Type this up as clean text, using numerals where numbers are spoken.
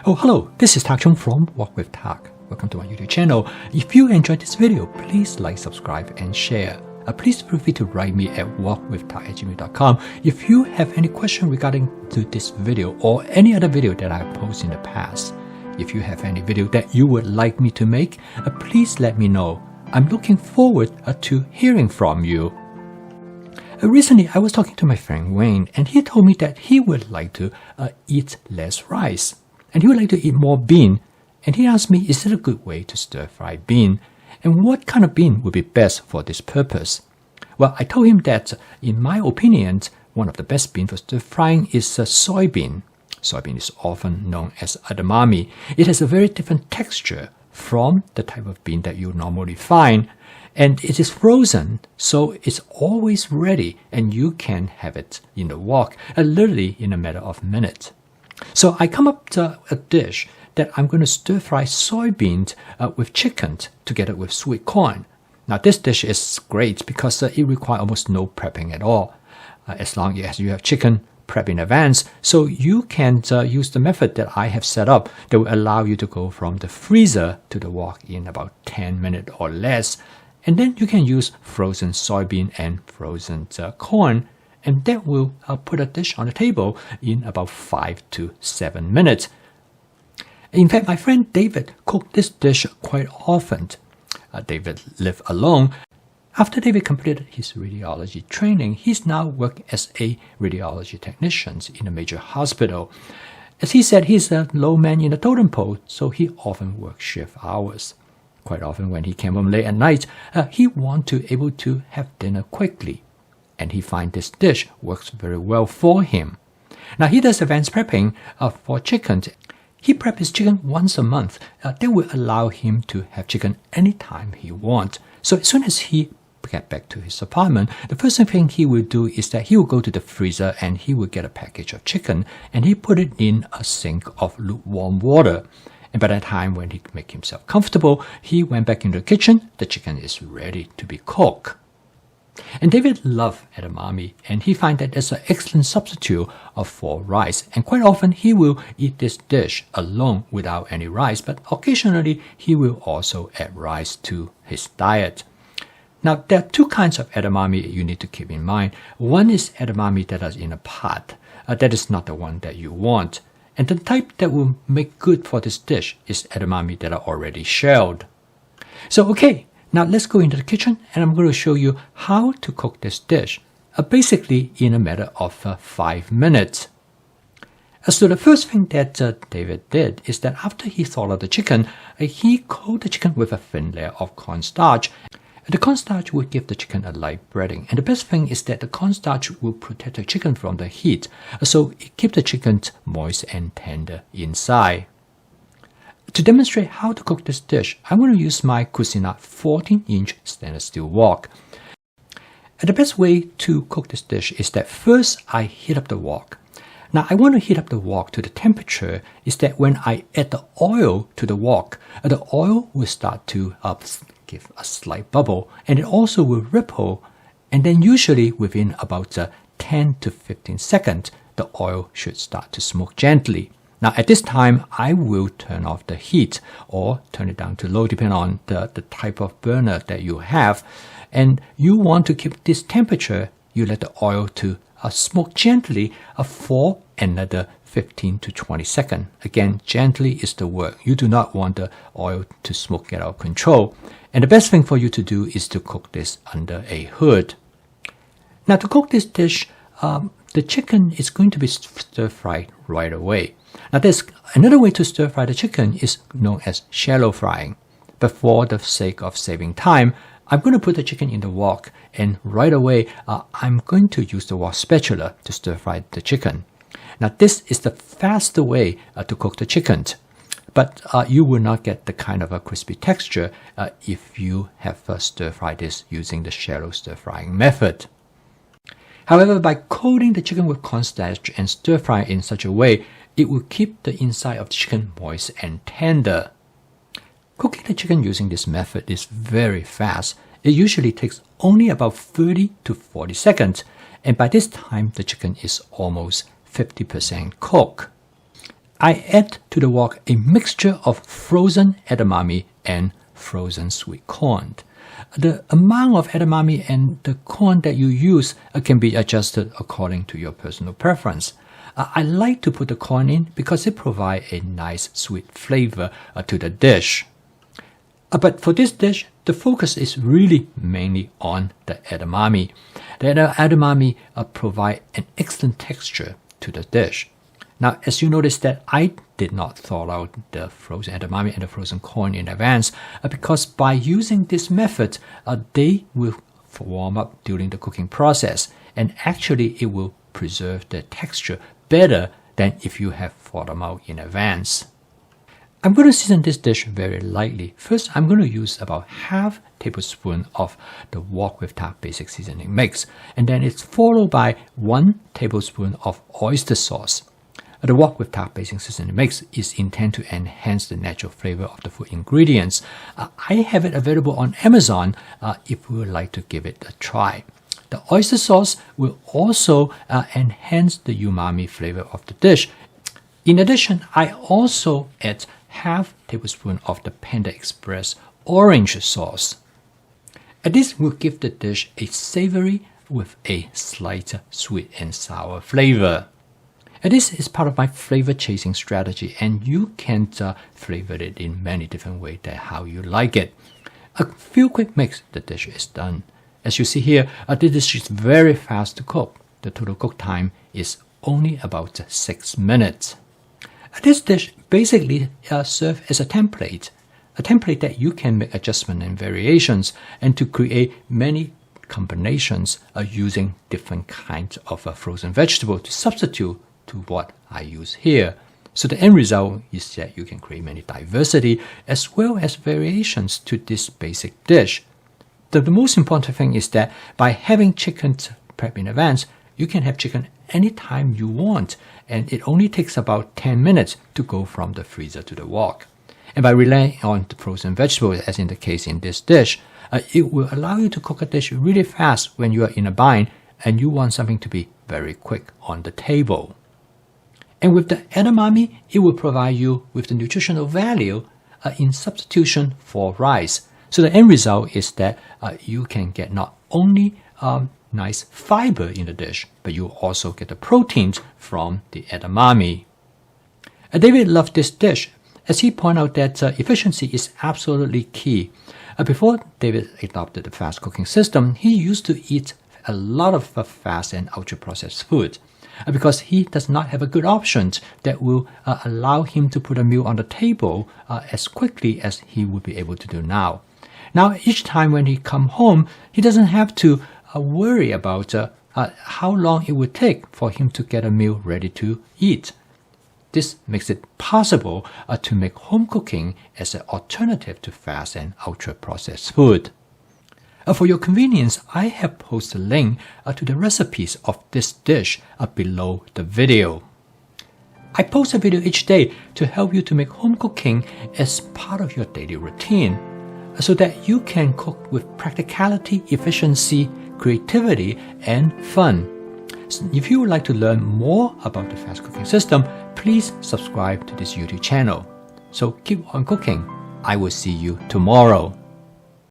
Oh, hello, this is Tak Chung from Walk with Tak. Welcome to my YouTube channel. If you enjoyed this video, please like, subscribe, and share. Please feel free to write me at walkwithtak@gmail.com if you have any question regarding to this video or any other video that I have posted in the past. If you have any video that you would like me to make, please let me know. I'm looking forward to hearing from you. Recently, I was talking to my friend Wayne, and he told me that he would like to eat less rice, and he would like to eat more bean. And he asked me, is it a good way to stir-fry bean? And what kind of bean would be best for this purpose? Well, I told him that, in my opinion, one of the best beans for stir-frying is soybean. Soybean is often known as edamame. It has a very different texture from the type of bean that you normally find. And it is frozen, so it's always ready, and you can have it in the wok, literally in a matter of minutes. So I come up to a dish that I'm going to stir-fry soybeans with chicken together with sweet corn. Now this dish is great because it requires almost no prepping at all, as long as you have chicken prep in advance. So you can use the method that I have set up that will allow you to go from the freezer to the wok in about 10 minutes or less. And then you can use frozen soybean and frozen corn, and that will put a dish on the table in about 5 to 7 minutes. In fact, my friend David cooked this dish quite often. David lived alone. After David completed his radiology training, he's now working as a radiology technician in a major hospital. As he said, he's a low man in the totem pole, so he often works shift hours. Quite often when he came home late at night, he wanted to able to have dinner quickly, and he finds this dish works very well for him. Now he does advanced prepping for chicken. He preps his chicken once a month. That will allow him to have chicken anytime he wants. So as soon as he gets back to his apartment, the first thing he will do is that he will go to the freezer and he will get a package of chicken, and he put it in a sink of lukewarm water. And by that time, when he made himself comfortable, he went back into the kitchen. The chicken is ready to be cooked. And David loved edamame, and he finds that it's an excellent substitute for rice. And quite often, he will eat this dish alone without any rice, but occasionally, he will also add rice to his diet. Now, there are two kinds of edamame you need to keep in mind. One is edamame that is in a pot. That is not the one that you want. And the type that will make good for this dish is edamame that are already shelled. So, okay, now let's go into the kitchen, and I'm going to show you how to cook this dish, basically in a matter of 5 minutes. So the first thing that David did is that after he thawed out the chicken, he coated the chicken with a thin layer of cornstarch. The cornstarch will give the chicken a light breading, and the best thing is that the cornstarch will protect the chicken from the heat, so it keeps the chicken moist and tender inside. To demonstrate how to cook this dish, I'm going to use my Cuisinart 14-inch stainless steel wok. The best way to cook this dish is that first I heat up the wok. Now I want to heat up the wok to the temperature is that when I add the oil to the wok, the oil will start to give a slight bubble, and it also will ripple, and then usually within about 10 to 15 seconds, the oil should start to smoke gently. Now at this time, I will turn off the heat or turn it down to low depending on the type of burner that you have. And you want to keep this temperature, you let the oil to smoke gently for another 15 to 20 seconds. Again, gently is the word. You do not want the oil to smoke get out of control. And the best thing for you to do is to cook this under a hood. Now to cook this dish, the chicken is going to be stir-fried right away. Now there's another way to stir-fry the chicken is known as shallow frying. But for the sake of saving time, I'm going to put the chicken in the wok, and right away, I'm going to use the wok spatula to stir-fry the chicken. Now this is the faster way to cook the chicken, but you will not get the kind of a crispy texture if you have stir-fried this using the shallow stir-frying method. However, by coating the chicken with cornstarch and stir-fry in such a way, it will keep the inside of the chicken moist and tender. Cooking the chicken using this method is very fast. It usually takes only about 30 to 40 seconds, and by this time the chicken is almost 50% cooked. I add to the wok a mixture of frozen edamame and frozen sweet corn. The amount of edamame and the corn that you use can be adjusted according to your personal preference. I like to put the corn in because it provides a nice sweet flavor to the dish. But for this dish, the focus is really mainly on the edamame. The edamame provide an excellent texture to the dish. Now, as you notice that I did not thaw out the frozen edamame and the frozen corn in advance because by using this method, they will warm up during the cooking process, and actually it will preserve the texture better than if you have thawed them out in advance. I'm going to season this dish very lightly. First, I'm going to use about half tablespoon of the Wok with Tak basic seasoning mix, and then it's followed by 1 tablespoon of oyster sauce. The Wok with Tak basic seasoning mix is intended to enhance the natural flavor of the food ingredients. I have it available on Amazon if you would like to give it a try. The oyster sauce will also enhance the umami flavor of the dish. In addition, I also add half tablespoon of the Panda Express orange sauce. This will give the dish a savory with a slight sweet and sour flavor. This is part of my flavor chasing strategy, and you can flavor it in many different ways than how you like it. A few quick mix, the dish is done. As you see here, this dish is very fast to cook. The total cook time is only about 6 minutes. This dish basically serves as a template that you can make adjustments and variations and to create many combinations using different kinds of frozen vegetables to substitute to what I use here. So the end result is that you can create many diversity as well as variations to this basic dish. The most important thing is that by having chicken prepped in advance, you can have chicken anytime you want, and it only takes about 10 minutes to go from the freezer to the wok. And by relying on the frozen vegetables, as in the case in this dish, it will allow you to cook a dish really fast when you are in a bind and you want something to be very quick on the table. And with the edamame, it will provide you with the nutritional value in substitution for rice. So the end result is that you can get not only nice fiber in the dish, but you also get the proteins from the edamame. David loved this dish, as he pointed out that efficiency is absolutely key. Before David adopted the fast cooking system, he used to eat a lot of fast and ultra-processed food because he does not have a good option that will allow him to put a meal on the table as quickly as he would be able to do now. Now, each time when he comes home, he doesn't have to worry about how long it would take for him to get a meal ready to eat. This makes it possible to make home cooking as an alternative to fast and ultra-processed food. For your convenience, I have posted a link to the recipes of this dish below the video. I post a video each day to help you to make home cooking as part of your daily routine so that you can cook with practicality, efficiency, creativity, and fun. So if you would like to learn more about the fast cooking system, please subscribe to this YouTube channel. So keep on cooking. I will see you tomorrow.